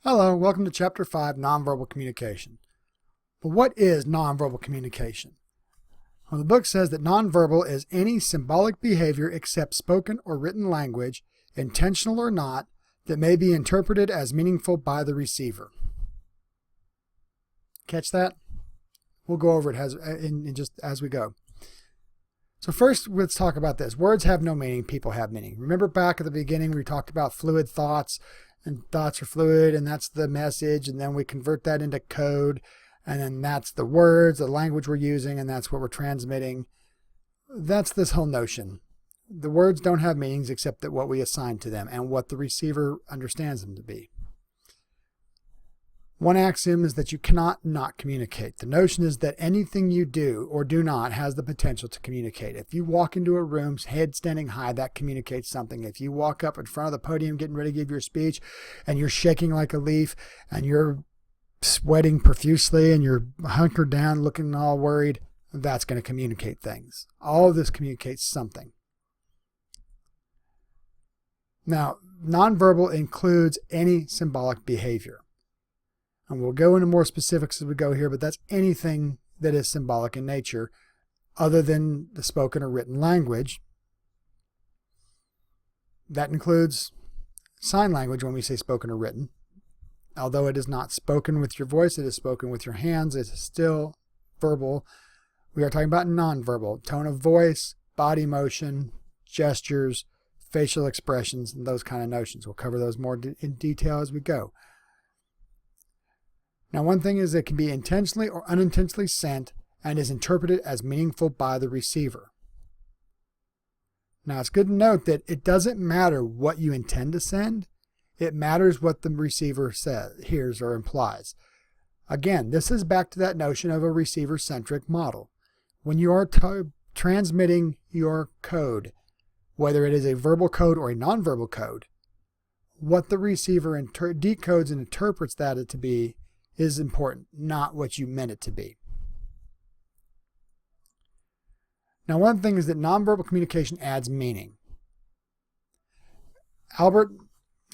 Hello, welcome to Chapter 5, Nonverbal Communication. But what is nonverbal communication? Well, the book says that nonverbal is any symbolic behavior except spoken or written language, intentional or not, that may be interpreted as meaningful by the receiver. Catch that? We'll go over it just as we go. So first, let's talk about this. Words have no meaning, people have meaning. Remember back at the beginning we talked about fluid thoughts, and thoughts are fluid, and that's the message, and then we convert that into code, and then that's the words, the language we're using, and that's what we're transmitting. That's this whole notion. The words don't have meanings except that what we assign to them and what the receiver understands them to be. One axiom is that you cannot not communicate. The notion is that anything you do or do not has the potential to communicate. If you walk into a room, head standing high, that communicates something. If you walk up in front of the podium getting ready to give your speech and you're shaking like a leaf and you're sweating profusely and you're hunkered down looking all worried, that's going to communicate things. All of this communicates something. Now, nonverbal includes any symbolic behavior. And we'll go into more specifics as we go here, but that's anything that is symbolic in nature other than the spoken or written language. That includes sign language when we say spoken or written. Although it is not spoken with your voice, it is spoken with your hands, it is still verbal. We are talking about nonverbal, tone of voice, body motion, gestures, facial expressions, and those kind of notions. We'll cover those more in detail as we go. Now, one thing is it can be intentionally or unintentionally sent and is interpreted as meaningful by the receiver. Now, it's good to note that it doesn't matter what you intend to send. It matters what the receiver hears or implies. Again, this is back to that notion of a receiver-centric model. When you are transmitting your code, whether it is a verbal code or a nonverbal code, what the receiver decodes and interprets that to be is important, not what you meant it to be. Now, one thing is that nonverbal communication adds meaning. Albert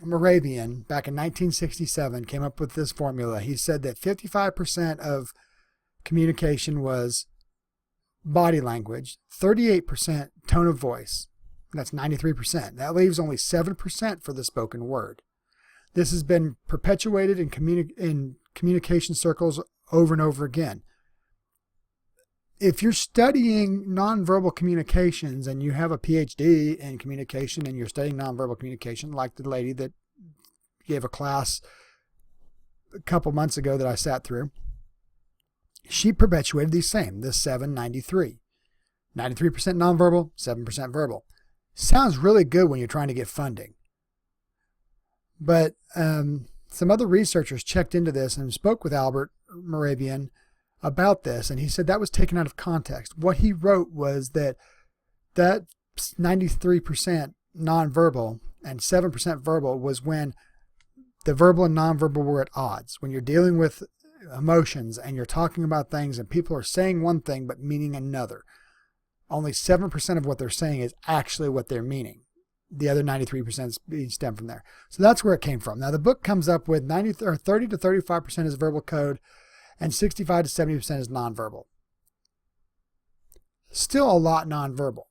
Mehrabian, back in 1967, came up with this formula. He said that 55% of communication was body language, 38% tone of voice. That's 93%. That leaves only 7% for the spoken word. This has been perpetuated in communication circles over and over again. If you're studying nonverbal communications and you have a PhD in communication and you're studying nonverbal communication, like the lady that gave a class a couple months ago that I sat through, she perpetuated the 793. 93% nonverbal, 7% verbal. Sounds really good when you're trying to get funding. But some other researchers checked into this and spoke with Albert Mehrabian about this, and he said that was taken out of context. What he wrote was that 93% nonverbal and 7% verbal was when the verbal and nonverbal were at odds. When you're dealing with emotions and you're talking about things and people are saying one thing but meaning another. Only 7% of what they're saying is actually what they're meaning. The other 93% stem from there. So that's where it came from. Now, the book comes up with 30 to 35% is verbal code and 65 to 70% is nonverbal. Still a lot nonverbal.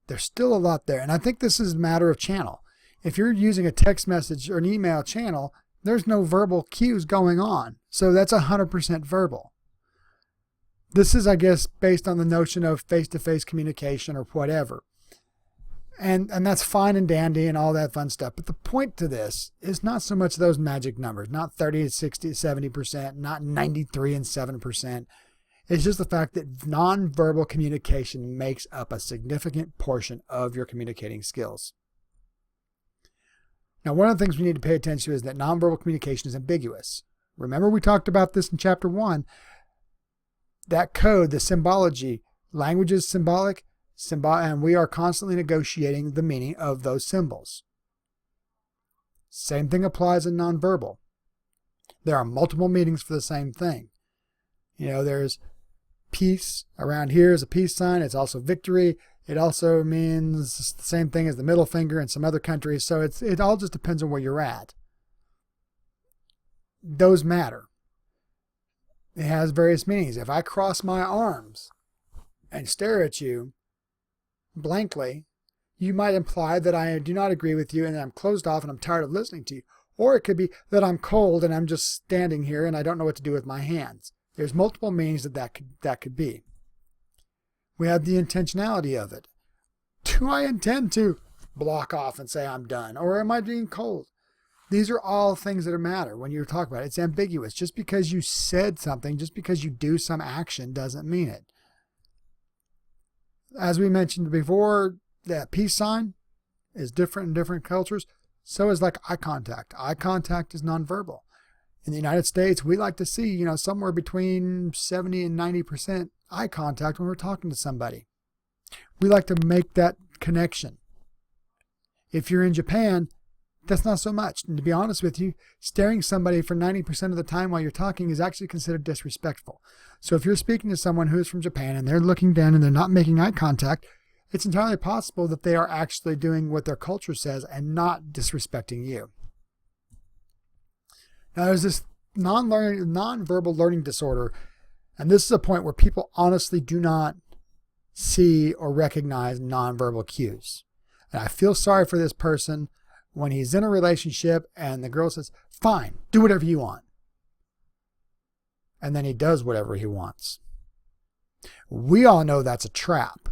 There's still a lot there. And I think this is a matter of channel. If you're using a text message or an email channel, there's no verbal cues going on. So that's 100% verbal. This is, I guess, based on the notion of face-to-face communication or whatever. And that's fine and dandy and all that fun stuff. But the point to this is not so much those magic numbers, not 30 to 60 to 70%, not 93 and 7%. It's just the fact that nonverbal communication makes up a significant portion of your communicating skills. Now, one of the things we need to pay attention to is that nonverbal communication is ambiguous. Remember, we talked about this in Chapter 1. That code, the symbology, language is symbolic, and we are constantly negotiating the meaning of those symbols. Same thing applies in nonverbal. There are multiple meanings for the same thing. There's peace. Around here is a peace sign. It's also victory. It also means the same thing as the middle finger in some other countries. So it all just depends on where you're at. those matter. It has various meanings. If I cross my arms and stare at you blankly, you might imply that I do not agree with you and that I'm closed off and I'm tired of listening to you. Or it could be that I'm cold and I'm just standing here and I don't know what to do with my hands. There's multiple meanings that could be. We have the intentionality of it. Do I intend to block off and say I'm done? Or am I being cold? These are all things that matter when you talk about it. It's ambiguous. Just because you said something, just because you do some action doesn't mean it. As we mentioned before, that peace sign is different in different cultures. So is like eye contact. Eye contact is nonverbal. In the United States, we like to see, somewhere between 70 and 90% eye contact when we're talking to somebody. We like to make that connection. If you're in Japan, that's not so much. And to be honest with you, staring somebody for 90% of the time while you're talking is actually considered disrespectful. So if you're speaking to someone who's from Japan and they're looking down and they're not making eye contact, it's entirely possible that they are actually doing what their culture says and not disrespecting you. Now there's this nonverbal learning disorder, and this is a point where people honestly do not see or recognize nonverbal cues. And I feel sorry for this person when he's in a relationship and the girl says, fine, do whatever you want. And then he does whatever he wants. We all know that's a trap.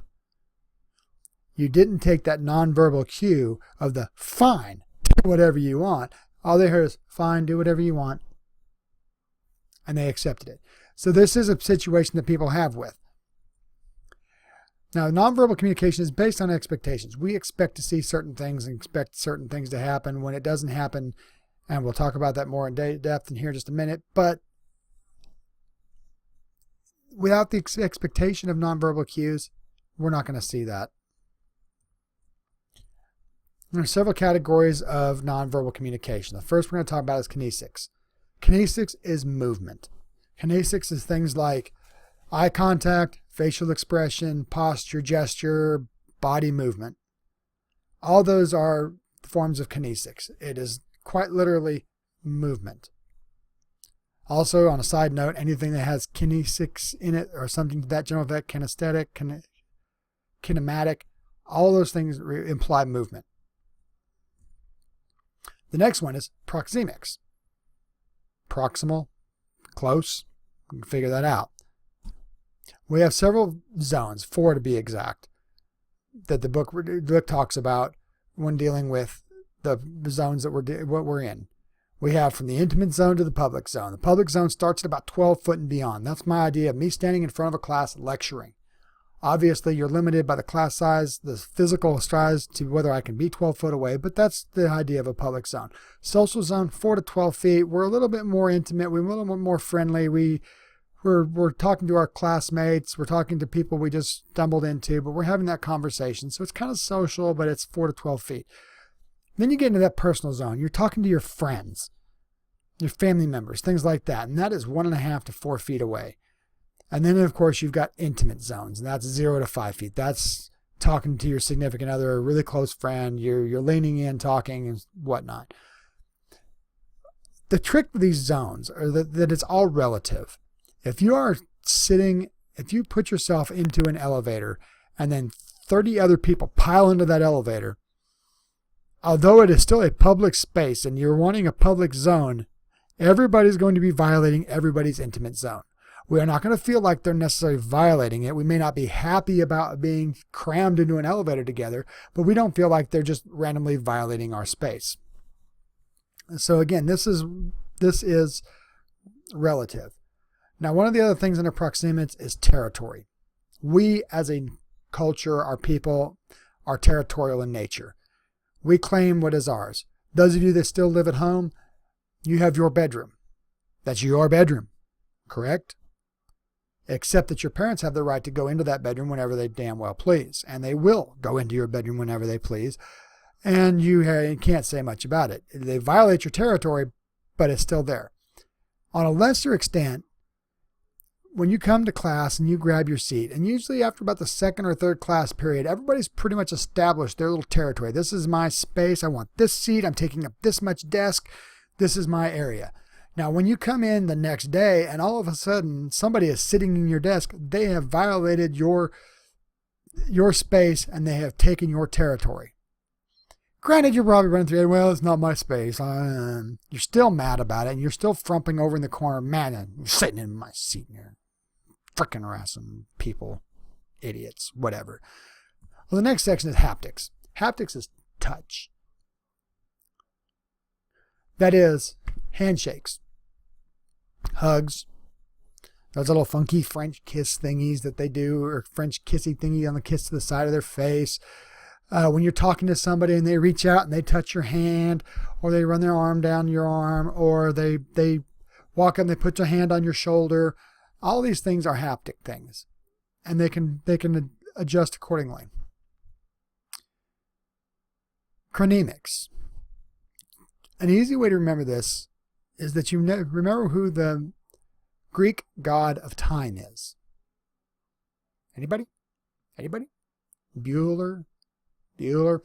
You didn't take that nonverbal cue of the fine, do whatever you want. All they heard is fine, do whatever you want. And they accepted it. So this is a situation that people have with. Now, nonverbal communication is based on expectations. We expect to see certain things and expect certain things to happen. When it doesn't happen, and we'll talk about that more in depth in here in just a minute, but without the expectation of nonverbal cues, we're not going to see that. There are several categories of nonverbal communication. The first we're going to talk about is kinesics. Kinesics is movement. Kinesics is things like eye contact, facial expression, posture, gesture, body movement. All those are forms of kinesics. It is quite literally movement. Also, on a side note, anything that has kinesics in it or something to that general effect, kinesthetic, kinematic, all those things imply movement. The next one is proxemics. Proximal, close, you can figure that out. We have several zones, 4 to be exact, that the book talks about when dealing with the zones that what we're in. We have from the intimate zone to the public zone. The public zone starts at about 12 foot and beyond. That's my idea of me standing in front of a class lecturing. Obviously, you're limited by the class size, the physical size to whether I can be 12 foot away, but that's the idea of a public zone. Social zone, 4 to 12 feet. We're a little bit more intimate. We're a little bit more friendly. We're talking to our classmates. We're talking to people we just stumbled into, but we're having that conversation. So it's kind of social, but it's 4 to 12 feet. Then you get into that personal zone. You're talking to your friends, your family members, things like that. And that is 1.5 to 4 feet away. And then, of course, you've got intimate zones, and that's 0 to 5 feet. That's talking to your significant other, a really close friend. You're leaning in, talking, and whatnot. The trick with these zones are that it's all relative. If you put yourself into an elevator and then 30 other people pile into that elevator, although it is still a public space and you're wanting a public zone, everybody's going to be violating everybody's intimate zone. We are not going to feel like they're necessarily violating it. We may not be happy about being crammed into an elevator together, but we don't feel like they're just randomly violating our space. So again, this is relative. Now, one of the other things under proxemics is territory. We as a culture, our people, are territorial in nature. We claim what is ours. Those of you that still live at home, you have your bedroom. That's your bedroom, correct? Except that your parents have the right to go into that bedroom whenever they damn well please. And they will go into your bedroom whenever they please. And you can't say much about it. They violate your territory, but it's still there. On a lesser extent, when you come to class and you grab your seat, and usually after about the second or third class period, everybody's pretty much established their little territory. This is my space. I want this seat. I'm taking up this much desk. This is my area. Now, when you come in the next day and all of a sudden somebody is sitting in your desk, they have violated your space and they have taken your territory. Granted, you're probably running through, well, it's not my space. You're still mad about it, and you're still frumping over in the corner. Man, you're sitting in my seat and you're freaking harassing people, idiots, whatever. Well, the next section is haptics. Haptics is touch. That is handshakes, hugs, those little funky French kiss thingies that they do, or French kissy thingy on the kiss to the side of their face. When you're talking to somebody and they reach out and they touch your hand, or they run their arm down your arm, or they walk up and they put their hand on your shoulder. All these things are haptic things, and they can adjust accordingly. Chronemics. An easy way to remember this is that you remember who the Greek god of time is. Anybody? Bueller?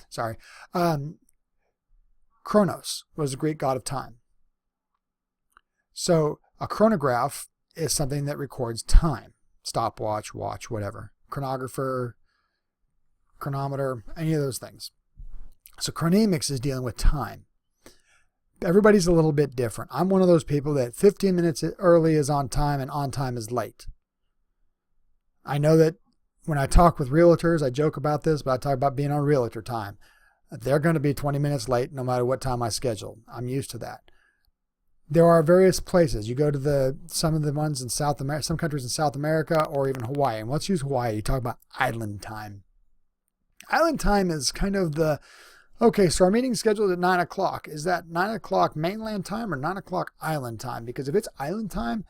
Sorry. Chronos was the Greek god of time. So a chronograph is something that records time. Stopwatch, watch, whatever. Chronographer, chronometer, any of those things. So chronemics is dealing with time. Everybody's a little bit different. I'm one of those people that 15 minutes early is on time and on time is late. I know that when I talk with realtors, I joke about this, but I talk about being on realtor time. They're going to be 20 minutes late no matter what time I schedule. I'm used to that. There are various places. You go to some of the ones in South America, some countries in South America, or even Hawaii. And let's use Hawaii. You talk about island time. Island time is kind of okay, so our meeting's scheduled at 9 o'clock. Is that 9 o'clock mainland time or 9 o'clock island time? Because if it's island time,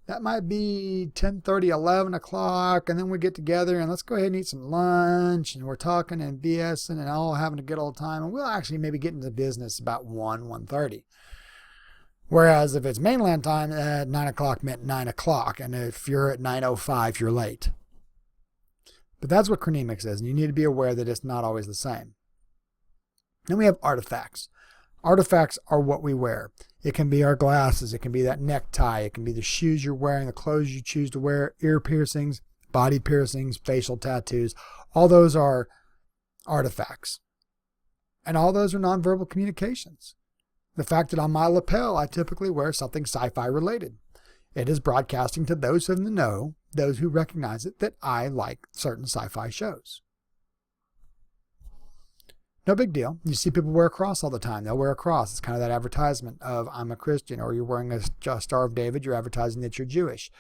that might be 10:30, 11 o'clock, and then we get together and let's go ahead and eat some lunch, and we're talking and BSing and all having a good old time, and we'll actually maybe get into business about 1:30. Whereas if it's mainland time, 9 o'clock meant 9 o'clock, and if you're at 9:05, you're late. But that's what chronemics is, and you need to be aware that it's not always the same. Then we have artifacts. Artifacts are what we wear. It can be our glasses. It can be that necktie. It can be the shoes you're wearing, the clothes you choose to wear, ear piercings, body piercings, facial tattoos. All those are artifacts. And all those are nonverbal communications. The fact that on my lapel, I typically wear something sci-fi related. It is broadcasting to those in the know, those who recognize it, that I like certain sci-fi shows. No big deal. You see people wear a cross all the time. They'll wear a cross. It's kind of that advertisement of I'm a Christian, or you're wearing a Star of David. You're advertising that you're Jewish.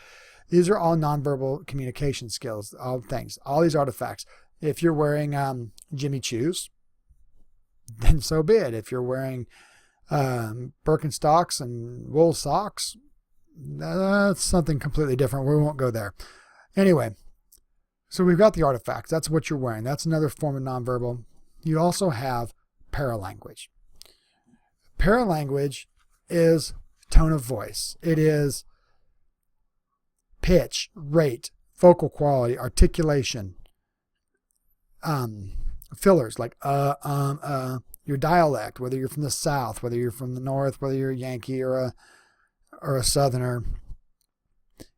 These are all nonverbal communication skills, all things, all these artifacts. If you're wearing Jimmy Choos, then so be it. If you're wearing Birkenstocks and wool socks, that's something completely different. We won't go there. Anyway, so we've got the artifacts. That's what you're wearing. That's another form of nonverbal. You also have paralanguage. Paralanguage is tone of voice. It is pitch, rate, vocal quality, articulation, fillers like your dialect, whether you're from the South, whether you're from the North, whether you're a Yankee or a Southerner.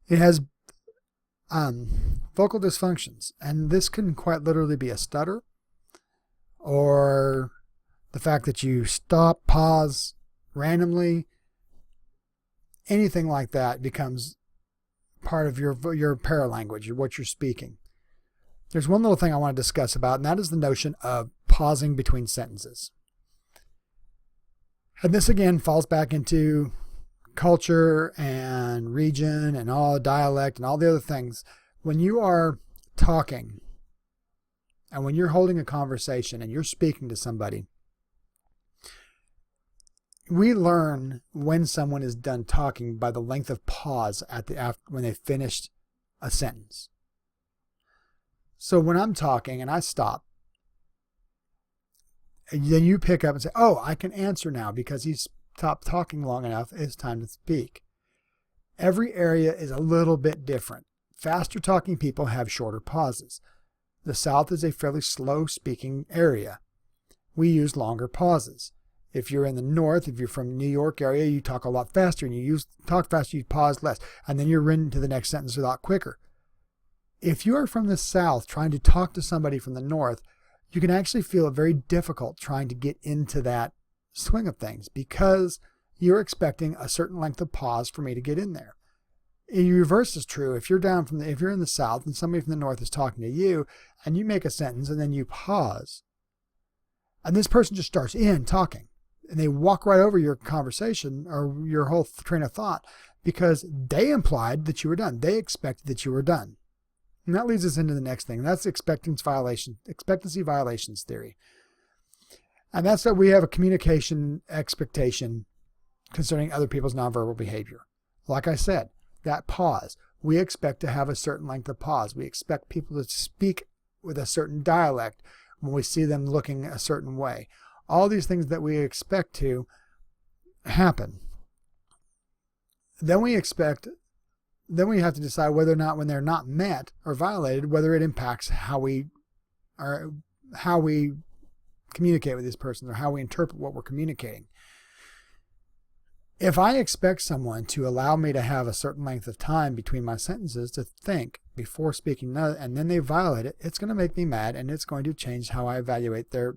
It has vocal dysfunctions, and this can quite literally be a stutter, or the fact that you stop, pause randomly. Anything like that becomes part of your paralanguage, or what you're speaking. There's one little thing I want to discuss about, and that is the notion of pausing between sentences. And this again falls back into culture and region and all dialect and all the other things. When you are talking and when you're holding a conversation and you're speaking to somebody, we learn when someone is done talking by the length of pause when they finished a sentence. So when I'm talking and I stop, and then you pick up and say, oh, I can answer now because he's stopped talking long enough. It's time to speak. Every area is a little bit different. Faster talking people have shorter pauses. The South is a fairly slow speaking area. We use longer pauses. If you're in the north, if you're from New York area, you talk a lot faster, and talk faster, you pause less, and then you're into the next sentence a lot quicker. If you are from the south trying to talk to somebody from the north, you can actually feel it very difficult trying to get into that swing of things because you're expecting a certain length of pause for me to get in there. The reverse is true. If you're in the south and somebody from the north is talking to you and you make a sentence and then you pause and this person just starts talking and they walk right over your conversation or your whole train of thought because they implied that you were done. They expected that you were done. And that leads us into the next thing. That's expectancy violations theory. And that's that we have a communication expectation concerning other people's nonverbal behavior. Like I said, that pause. We expect to have a certain length of pause. We expect people to speak with a certain dialect when we see them looking a certain way. All these things that we expect to happen. Then we have to decide whether or not when they're not met or violated, whether it impacts how we communicate with this person or how we interpret what we're communicating. If I expect someone to allow me to have a certain length of time between my sentences to think before speaking and then they violate it, it's going to make me mad and it's going to change how I evaluate their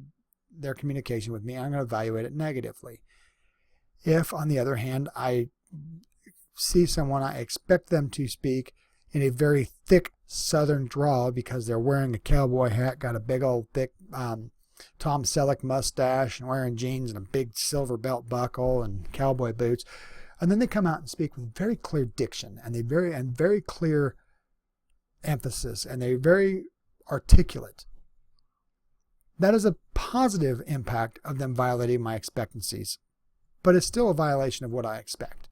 communication with me. I'm going to evaluate it negatively. If, on the other hand, I see someone, I expect them to speak in a very thick southern drawl because they're wearing a cowboy hat, got a big old thick Tom Selleck mustache and wearing jeans and a big silver belt buckle and cowboy boots. And then they come out and speak with very clear diction and very clear emphasis and they're very articulate. That is a positive impact of them violating my expectancies, but it's still a violation of what I expect.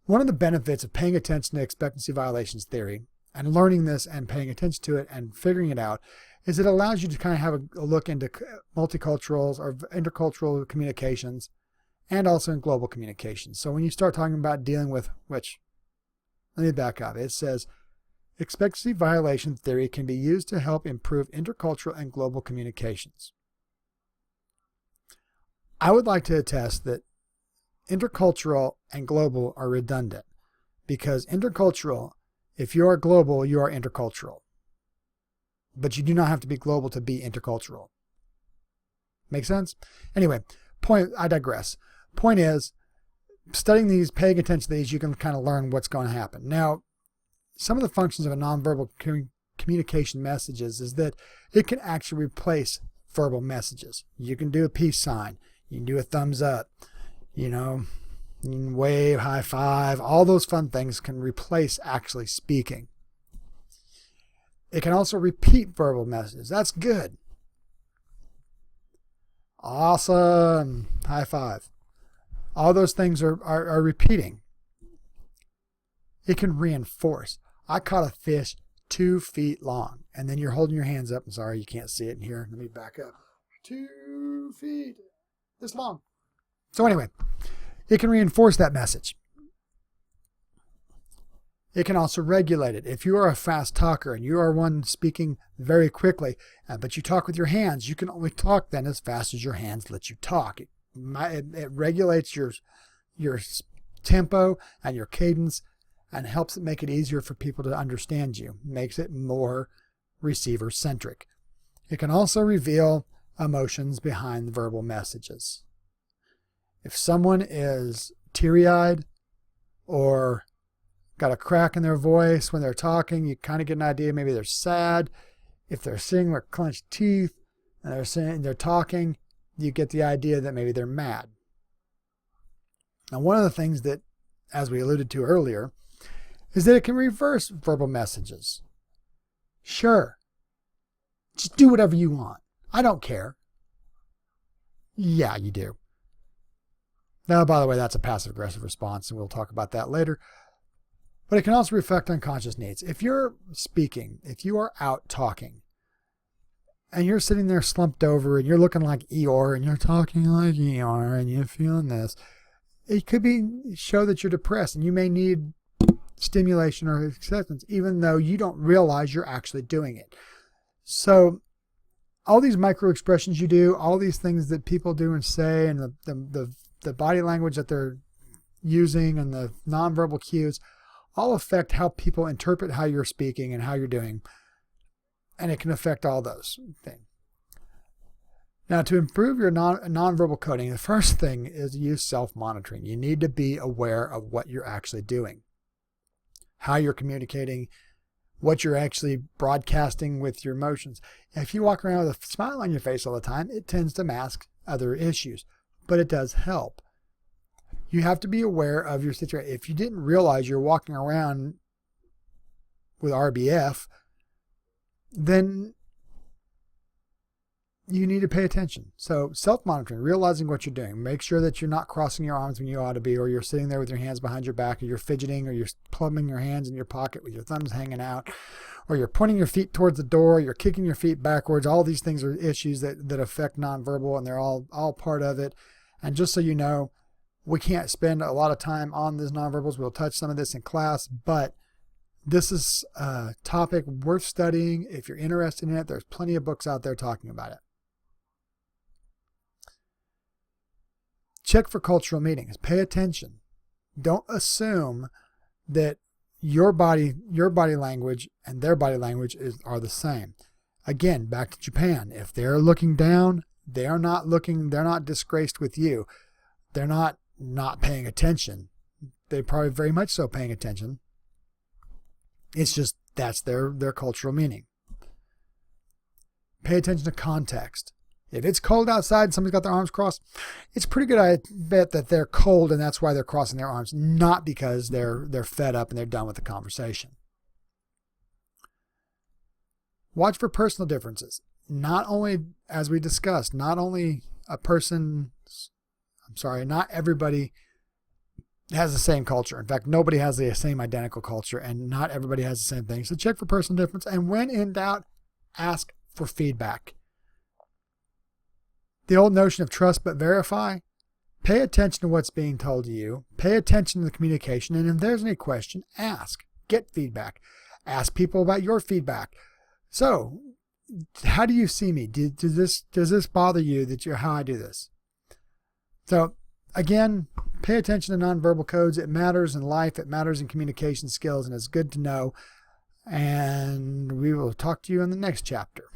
One of the benefits of paying attention to expectancy violations theory and learning this and paying attention to it and figuring it out is it allows you to kind of have a look into multicultural or intercultural communications and also in global communications. So when you start talking about dealing with let me back up. It says, expectancy violation theory can be used to help improve intercultural and global communications. I would like to attest that intercultural and global are redundant because intercultural, if you are global, you are intercultural. But you do not have to be global to be intercultural. Make sense? Anyway, I digress. Point is, studying these, paying attention to these, you can kind of learn what's going to happen. Now, some of the functions of a nonverbal communication messages is that it can actually replace verbal messages. You can do a peace sign. You can do a thumbs up. You can wave, high five. All those fun things can replace actually speaking. It can also repeat verbal messages. That's good. Awesome. High five. All those things are repeating. It can reinforce. I caught a fish 2 feet long. And then you're holding your hands up. I'm sorry, you can't see it in here. Let me back up. 2 feet. This long. So anyway, it can reinforce that message. It can also regulate it. If you are a fast talker and you are one speaking very quickly, but you talk with your hands, you can only talk then as fast as your hands let you talk. It regulates your tempo and your cadence and helps it make it easier for people to understand you. Makes it more receiver-centric. It can also reveal emotions behind the verbal messages. If someone is teary-eyed or got a crack in their voice when they're talking, you kind of get an idea maybe they're sad. If they're sitting with clenched teeth and they're talking, you get the idea that maybe they're mad. Now, one of the things that, as we alluded to earlier, is that it can reverse verbal messages. Sure, just do whatever you want. I don't care. Yeah, you do. Now, by the way, that's a passive-aggressive response, and we'll talk about that later. But it can also reflect unconscious needs. If you're speaking, if you are out talking, and you're sitting there slumped over, and you're looking like Eeyore, and you're talking like Eeyore, and you're feeling this, it could show that you're depressed, and you may need stimulation or acceptance, even though you don't realize you're actually doing it. So all these micro expressions you do, all these things that people do and say, and the body language that they're using and the nonverbal cues all affect how people interpret how you're speaking and how you're doing. And it can affect all those things. Now, to improve your nonverbal coding, the first thing is to use self-monitoring. You need to be aware of what you're actually doing, how you're communicating, what you're actually broadcasting with your emotions. If you walk around with a smile on your face all the time, it tends to mask other issues, but it does help. You have to be aware of your situation. If you didn't realize you're walking around with RBF, then you need to pay attention. So self-monitoring, realizing what you're doing. Make sure that you're not crossing your arms when you ought to be, or you're sitting there with your hands behind your back, or you're fidgeting, or you're plumbing your hands in your pocket with your thumbs hanging out, or you're pointing your feet towards the door, you're kicking your feet backwards. All these things are issues that affect nonverbal, and they're all part of it. And just so you know, we can't spend a lot of time on these nonverbals. We'll touch some of this in class, but this is a topic worth studying. If you're interested in it, there's plenty of books out there talking about it. Check for cultural meanings. Pay attention. Don't assume that your body language and their body language are the same. Again, back to Japan. If they're looking down, they're not disgraced with you. They're not paying attention. They're probably very much so paying attention. It's just that's their cultural meaning. Pay attention to context. If it's cold outside and somebody's got their arms crossed, it's pretty good, I bet, that they're cold and that's why they're crossing their arms, not because they're fed up and they're done with the conversation. Watch for personal differences. Not only, as we discussed, not everybody has the same culture. In fact, nobody has the same identical culture, and not everybody has the same thing. So check for personal difference, and when in doubt, ask for feedback. The old notion of trust but verify. Pay attention to what's being told to you. Pay attention to the communication, and if there's any question, ask. Get feedback. Ask people about your feedback. So, how do you see me? Does this bother you how I do this? So, again, pay attention to nonverbal codes. It matters in life. It matters in communication skills, and it's good to know. And we will talk to you in the next chapter.